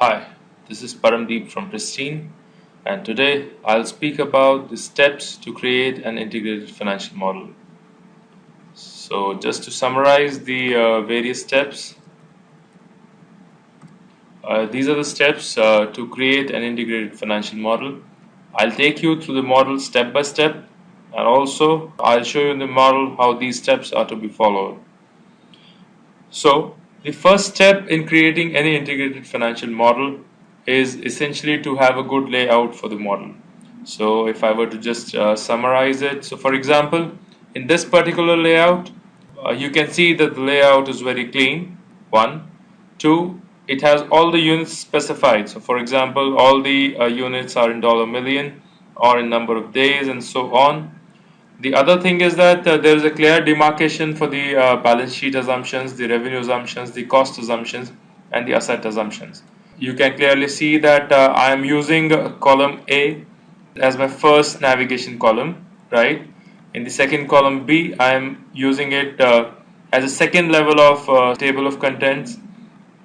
Hi, this is Paramdeep from Pristine, and today I'll speak about the steps to create an integrated financial model. So, just to summarize the various steps, these are the steps to create an integrated financial model. I'll take you through the model step by step, and also I'll show you in the model how these steps are to be followed. So, the first step in creating any integrated financial model is essentially to have a good layout for the model. So, if I were to just summarize it, so for example, in this particular layout, you can see that the layout is very clean. One, two, it has all the units specified. So, for example, all the units are in dollar million or in number of days and so on. The other thing is that there is a clear demarcation for the balance sheet assumptions, the revenue assumptions, the cost assumptions, and the asset assumptions. You can clearly see that I am using column A as my first navigation column, right? In the second column B, I am using it as a second level of table of contents,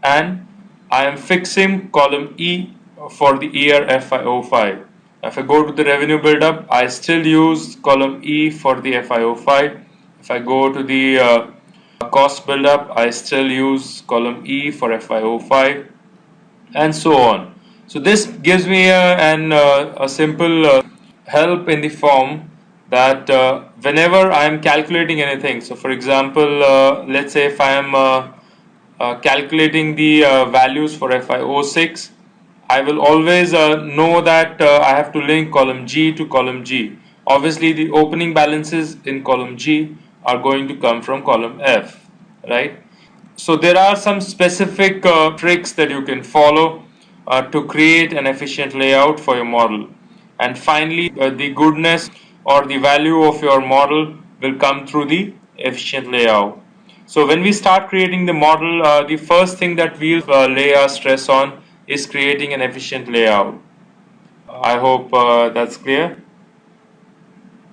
and I am fixing column E for the year FY05. If I go to the revenue buildup, I still use column E for the FY05. If I go to the cost buildup, I still use column E for FY05, and so on. So this gives me a simple help in the form that whenever I am calculating anything, so for example, let's say if I am calculating the values for FI06, I will always know that I have to link column G to column G. Obviously, the opening balances in column G are going to come from column F, right? So there are some specific tricks that you can follow to create an efficient layout for your model. And finally, the goodness or the value of your model will come through the efficient layout. So when we start creating the model, the first thing that we'll lay our stress on is creating an efficient layout. I hope that's clear.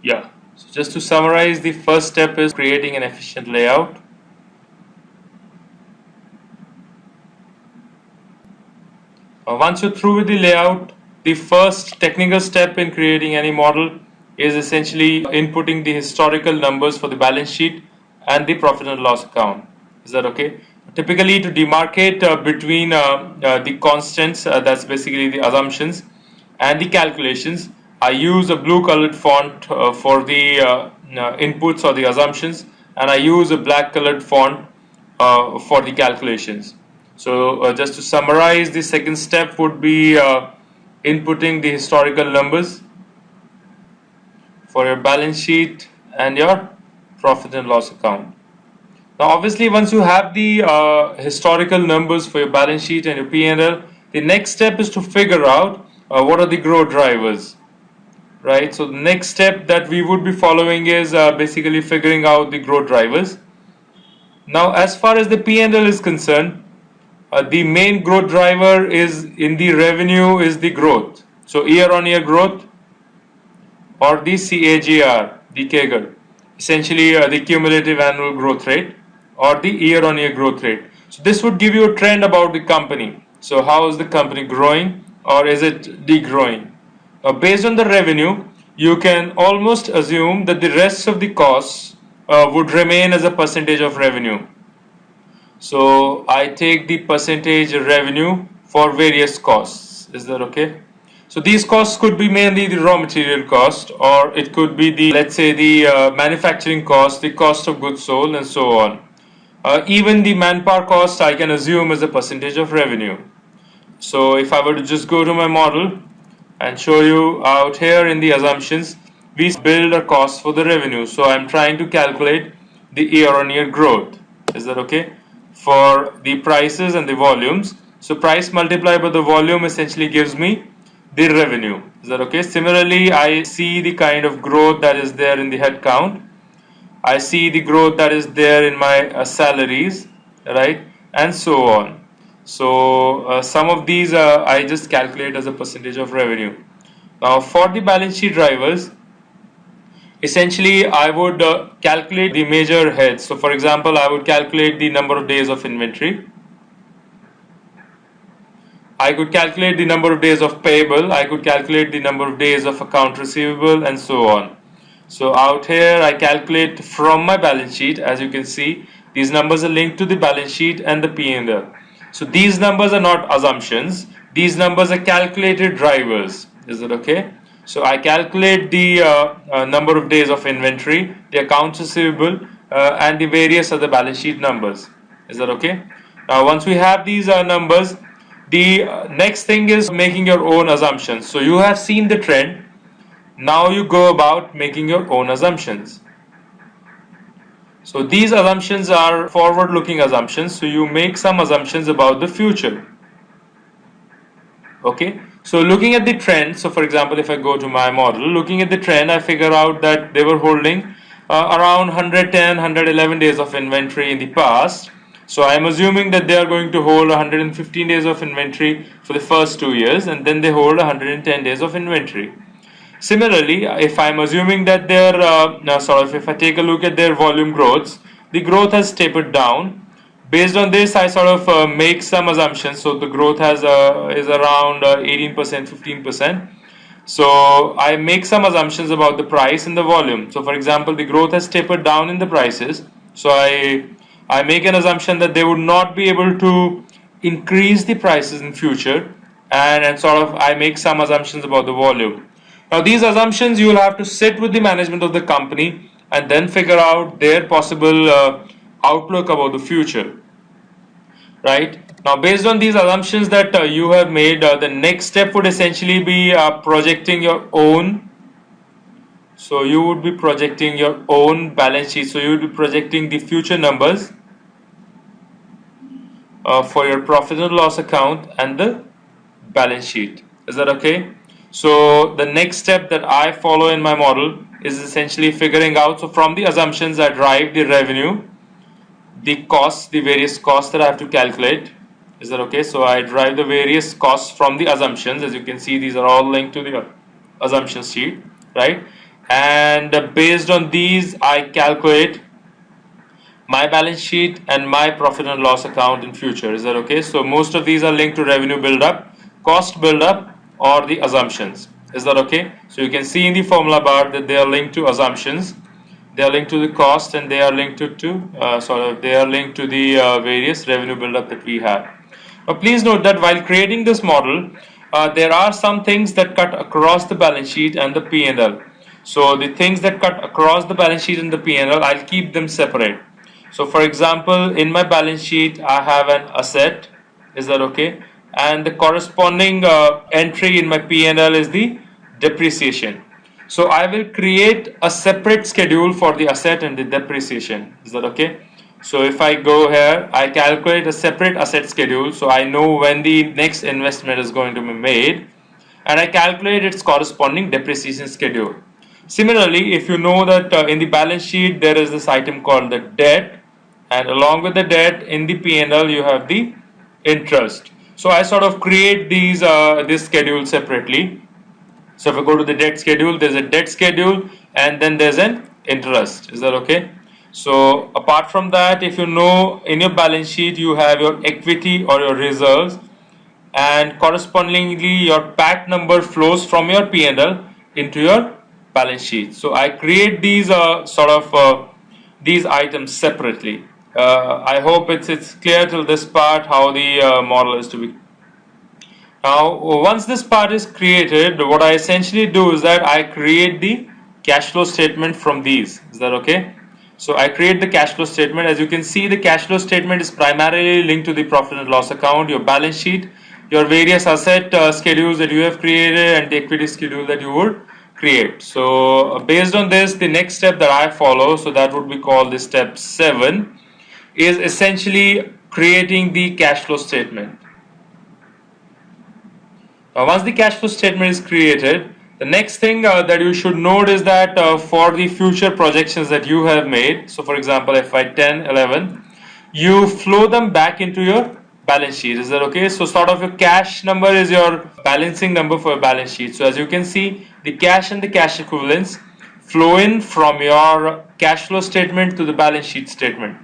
Yeah. So just to summarize, the first step is creating an efficient layout. Once you're through with the layout, the first technical step in creating any model is essentially inputting the historical numbers for the balance sheet and the profit and loss account. Is that okay? Typically, to demarcate between the constants, that's basically the assumptions, and the calculations, I use a blue colored font for the inputs or the assumptions, and I use a black colored font for the calculations. So just to summarize, the second step would be inputting the historical numbers for your balance sheet and your profit and loss account. Now, obviously, once you have the historical numbers for your balance sheet and your P&L, the next step is to figure out what are the growth drivers, right? So the next step that we would be following is basically figuring out the growth drivers. Now, as far as the P&L is concerned, the main growth driver is in the revenue is the growth. So year on year growth, or the CAGR, the CAGR, essentially the cumulative annual growth rate, or the year on year growth rate. So this would give you a trend about the company. So how is the company growing, or is it degrowing? Based on the revenue, you can almost assume that the rest of the costs would remain as a percentage of revenue. So I take the percentage revenue for various costs. Is that okay? So these costs could be mainly the raw material cost, or it could be the, let's say, the manufacturing cost, the cost of goods sold, and so on. Even the manpower cost I can assume as a percentage of revenue. So if I were to just go to my model and show you out here in the assumptions, we build a cost for the revenue. So I'm trying to calculate the year on year growth. Is that okay? For the prices and the volumes. So price multiplied by the volume essentially gives me the revenue. Is that okay? Similarly, I see the kind of growth that is there in the head count. I see the growth that is there in my salaries, right? And so on. So some of these I just calculate as a percentage of revenue. Now for the balance sheet drivers, essentially I would calculate the major heads. So for example, I would calculate the number of days of inventory. I could calculate the number of days of payable, I could calculate the number of days of account receivable, and so on. So out here I calculate from my balance sheet. As you can see, these numbers are linked to the balance sheet and the P&L. So these numbers are not assumptions, these numbers are calculated drivers. Is it okay? So I calculate the number of days of inventory, the accounts receivable, and the various other balance sheet numbers. Is that okay? Now once we have these numbers, the next thing is making your own assumptions. So you have seen the trend. Now you go about making your own assumptions. So these assumptions are forward-looking assumptions. So you make some assumptions about the future. Okay. So looking at the trend. So for example, if I go to my model, looking at the trend, I figure out that they were holding around 110, 111 days of inventory in the past. So I am assuming that they are going to hold 115 days of inventory for the first 2 years, and then they hold 110 days of inventory. Similarly, if I am assuming that their if I take a look at their volume growths, the growth has tapered down. Based on this, I sort of make some assumptions. So the growth has is around 18%, 15%. So I make some assumptions about the price and the volume. So for example, the growth has tapered down in the prices. So I make an assumption that they would not be able to increase the prices in future, and sort of I make some assumptions about the volume. Now these assumptions you will have to sit with the management of the company and then figure out their possible outlook about the future. Right? Now based on these assumptions that you have made, the next step would essentially be projecting your own. So you would be projecting your own balance sheet. So you would be projecting the future numbers for your profit and loss account and the balance sheet. Is that okay? So the next step that I follow in my model is essentially figuring out, so from the assumptions I drive the revenue, the costs, the various costs that I have to calculate. Is that okay? So I drive the various costs from the assumptions. As you can see, these are all linked to the assumption sheet, right? And based on these, I calculate my balance sheet and my profit and loss account in future. Is that okay? So most of these are linked to revenue build-up, cost build-up, or the assumptions. Is that okay? So you can see in the formula bar that they are linked to assumptions, they are linked to the cost, and they are linked to the various revenue build-up that we have. Now please note that while creating this model, there are some things that cut across the balance sheet and the P&L. So the things that cut across the balance sheet and the P&L, I'll keep them separate. So for example, in my balance sheet, I have an asset. Is that okay? And the corresponding entry in my P&L is the depreciation. So I will create a separate schedule for the asset and the depreciation. Is that okay? So if I go here, I calculate a separate asset schedule, so I know when the next investment is going to be made, and I calculate its corresponding depreciation schedule. Similarly, if you know that in the balance sheet there is this item called the debt, and along with the debt in the P&L you have the interest. So I sort of create these this schedule separately. So if I go to the debt schedule, there's a debt schedule and then there's an interest. Is that okay? So apart from that, if you know in your balance sheet you have your equity or your reserves, and correspondingly your PAT number flows from your P&L into your balance sheet. So I create these these items separately. I hope it's clear till this part how the model is to be. Now once this part is created, what I essentially do is that I create the cash flow statement from these. Is that okay? So I create the cash flow statement. As you can see, the cash flow statement is primarily linked to the profit and loss account, your balance sheet, your various asset schedules that you have created, and the equity schedule that you would create. So based on this, the next step that I follow, so that would be called the step 7, is essentially creating the cash flow statement. Now once the cash flow statement is created, the next thing that you should note is that for the future projections that you have made, so for example FY10, 11, you flow them back into your balance sheet. Is that okay? So sort of your cash number is your balancing number for your balance sheet. So as you can see, the cash and the cash equivalents flow in from your cash flow statement to the balance sheet statement.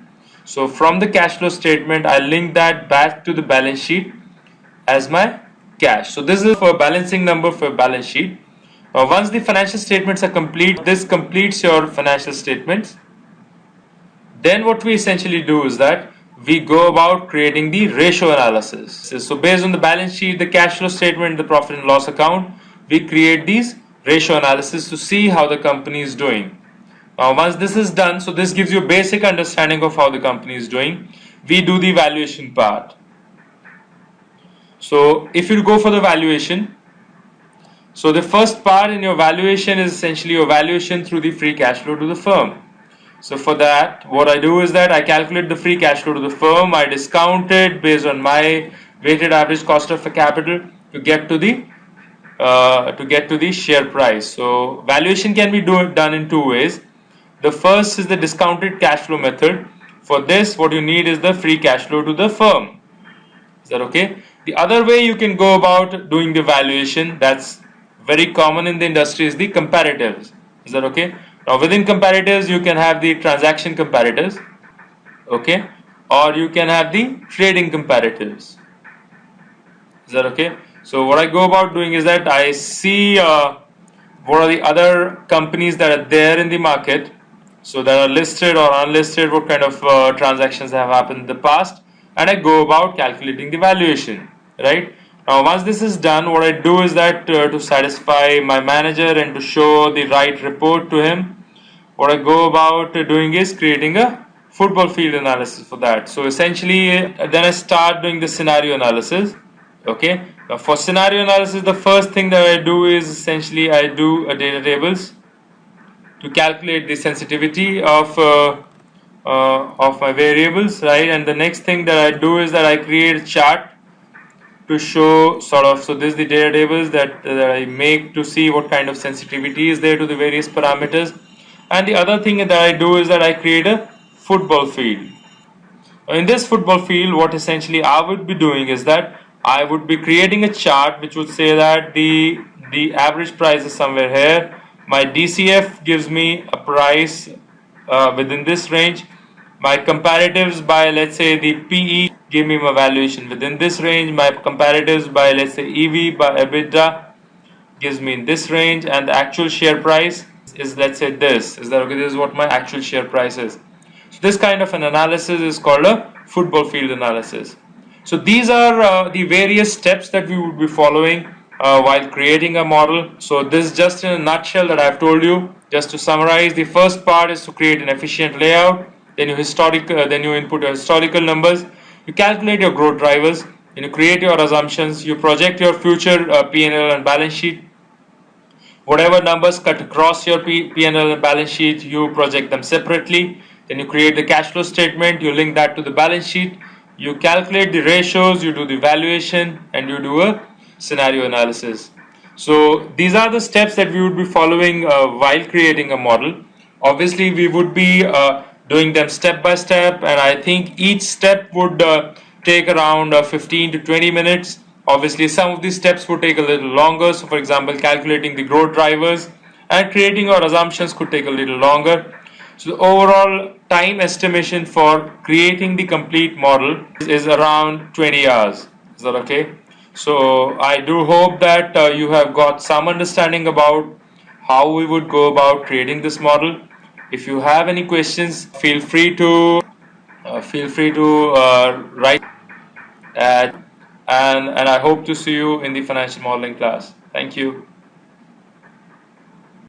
So from the cash flow statement, I link that back to the balance sheet as my cash. So this is for balancing number for balance sheet. Once the financial statements are complete, this completes your financial statements. Then what we essentially do is that we go about creating the ratio analysis. So based on the balance sheet, the cash flow statement, the profit and loss account, we create these ratio analysis to see how the company is doing. Now once this is done, so this gives you a basic understanding of how the company is doing. We do the valuation part. So if you go for the valuation, so the first part in your valuation is essentially your valuation through the free cash flow to the firm. So for that, what I do is that I calculate the free cash flow to the firm. I discount it based on my weighted average cost of capital to get to the share price. So valuation can be done in two ways. The first is the discounted cash flow method. For this, what you need is the free cash flow to the firm. Is that okay? The other way you can go about doing the valuation, that's very common in the industry, is the comparatives. Is that okay? Now within comparatives, you can have the transaction comparatives, okay, or you can have the trading comparatives. Is that okay? So what I go about doing is that I see what are the other companies that are there in the market, so that are listed or unlisted, what kind of transactions have happened in the past, and I go about calculating the valuation, right? Now once this is done, what I do is that to satisfy my manager and to show the right report to him, what I go about doing is creating a football field analysis for that. So essentially then I start doing the scenario analysis. Okay, now for scenario analysis, the first thing that I do is essentially I do a data tables to calculate the sensitivity of my variables, right? And the next thing that I do is that I create a chart to show sort of, so this is the data tables that I make to see what kind of sensitivity is there to the various parameters. And the other thing that I do is that I create a football field. In this football field, what essentially I would be doing is that I would be creating a chart which would say that the average price is somewhere here. My DCF gives me a price within this range. My comparatives by, let's say, the PE give me my valuation within this range. My comparatives by, let's say, EV by EBITDA gives me in this range, and the actual share price is, let's say, this. Is that okay? This is what my actual share price is. So this kind of an analysis is called a football field analysis. So these are the various steps that we would be following while creating a model. So this is just in a nutshell that I've told you. Just to summarize, the first part is to create an efficient layout. Then you input your historical numbers. You calculate your growth drivers. Then you create your assumptions. You project your future P&L and balance sheet. Whatever numbers cut across your P&L and balance sheet, you project them separately. Then you create the cash flow statement, you link that to the balance sheet, you calculate the ratios, you do the valuation, and you do a scenario analysis. So these are the steps that we would be following while creating a model. Obviously, we would be doing them step by step, and I think each step would take around 15 to 20 minutes. Obviously, some of these steps would take a little longer. So, for example, calculating the growth drivers and creating our assumptions could take a little longer. So, the overall time estimation for creating the complete model is around 20 hours. Is that okay? So, I do hope that you have got some understanding about how we would go about creating this model. If you have any questions, feel free to write at, and I hope to see you in the financial modeling class. Thank you.